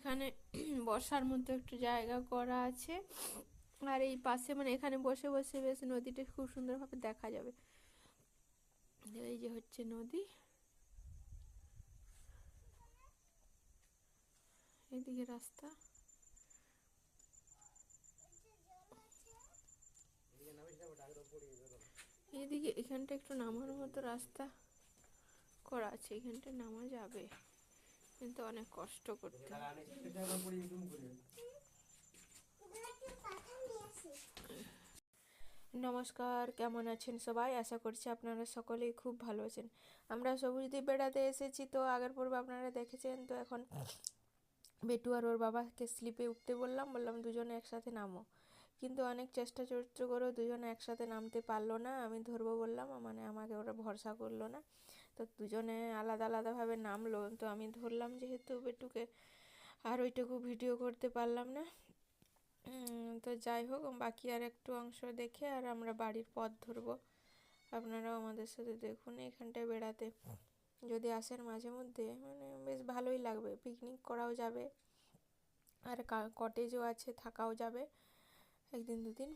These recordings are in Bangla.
এখানে বসার মতো একটু জায়গা করা আছে, আর এই পাশে মানে এখানে বসে বসে বেশ নদীটা খুব সুন্দরভাবে দেখা যাবে। এই যে হচ্ছে নদী, এদিকে রাস্তা। এদিকে এখানটা একটু নামার মতো রাস্তা করা আছে, এখানটা নামা যাবে কিন্তু অনেক কষ্ট করতে। নমস্কার, কেমন আছেন সবাই? আশা করছি আপনারা সকলেই খুব ভালো আছেন। আমরা সবুজদ্বীপ বেড়াতে এসেছি, তো আগের পর্বে আপনারা দেখেছেন। তো এখন বেটু আর ওর বাবাকে স্লিপে উঠতে বললাম দুজনে একসাথে নামো, কিন্তু অনেক চেষ্টা চরিত্র করেও দুজনে একসাথে নামতে পারলো না। আমি ধরবো বললাম, মানে আমাকে ওরা ভরসা করলো না, তো দুজনে আলাদা আলাদাভাবে নামলো। তো আমি ধরলাম যেহেতু বেটুকে, আর ওইটুকু ভিডিও করতে পারলাম না। তো যাই হোক, বাকি আর একটু অংশ দেখে আর আমরা বাড়ির পথ ধরবো। আপনারাও আমাদের সাথে দেখুন। এখানটায় বেড়াতে যদি আসেন মাঝে মধ্যে, মানে বেশ ভালোই লাগবে, পিকনিক করাও যাবে, আর কটেজও আছে, থাকাও যাবে একদিন দুদিন।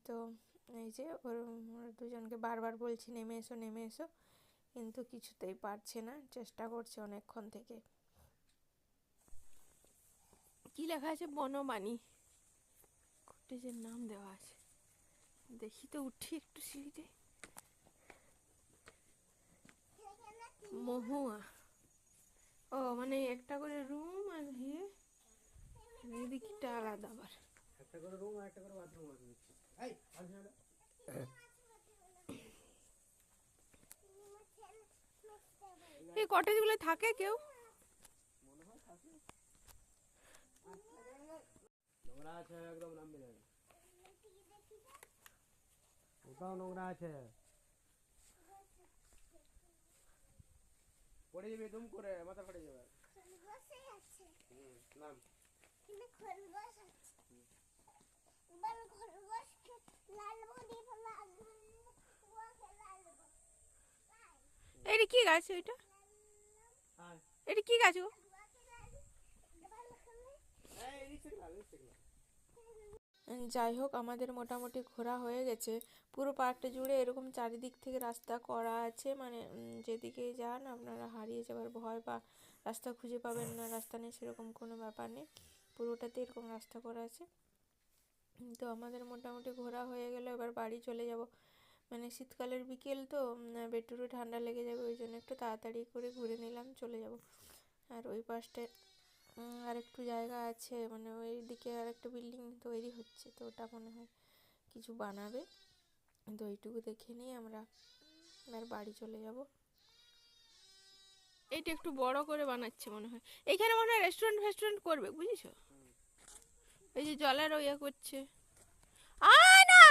তো এই যে ওর দুজনকে বারবার বলছি নেমে এসো নেমে এসো, কিন্তু কিছুতেই পারছে না, চেষ্টা করছে অনেকক্ষণ থেকে। কি লেখা আছে? বনবাণী কটেজের নাম দেওয়া আছে। দেখি তো, উঠি একটু সিঁড়িতে। মহুয়া, ও মানে একটা করে রুম, আর এদিকটা আলাদা, আবার একটা করে রুম আর একটা করে বাথরুম আছে। এই কটেজগুলো থাকে কেউ? নোংরা আছে একদম, নামবে না। ওটাও নোংরা আছে, পড়ে যাবে দুম করে, মাথা ফাটে যাবে। নাম এটা কি গাছ? ওইটা এটা কি গাছ গো? যাই হোক, আমাদের মোটামুটি ঘোরা হয়ে গেছে। পুরো পার্কটা জুড়ে এরকম চারিদিক থেকে রাস্তা করা আছে, মানে যেদিকে যান আপনারা হারিয়ে যাবার ভয় বা রাস্তা খুঁজে পাবেন না, রাস্তা নেই সেরকম কোনো ব্যাপার নেই, পুরোটাতে এরকম রাস্তা করা আছে। তো আমাদের মোটামুটি ঘোরা হয়ে গেল, এবার বাড়ি চলে যাব। মানে শীতকালের বিকেল তো, বেটুরও ঠান্ডা লেগে যাবে, ওই জন্য একটু তাড়াতাড়ি করে ঘুরে নিলাম, চলে যাব। আর ওই পাশটায় আর একটু জায়গা আছে, মানে ওই দিকে আর একটা বিল্ডিং তৈরি হচ্ছে, তো ওটা মনে হয় কিছু বানাবে, তো এইটুকু দেখে নিয়ে আমরা আর বাড়ি চলে যাব। এইটা একটু বড় করে বানাচ্ছে মনে হয়, এইখানে মনে হয় রেস্টুরেন্ট ফেস্টুরেন্ট করবে, বুঝেছো? এই যে জলের ইয়ে করছে। আয় না,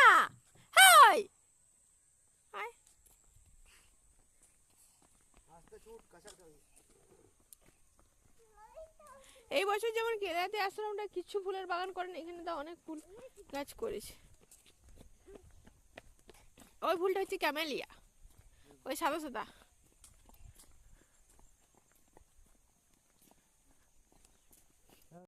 হাই আয়। এই বছর যেমন কেরাতে আশ্রমটা কিছু ফুলের বাগান করেন, এখানে তো অনেক ফুল গাছ করেছে। ওই ফুলটা হচ্ছে ক্যামেলিয়া, ওই সাদা সাদা।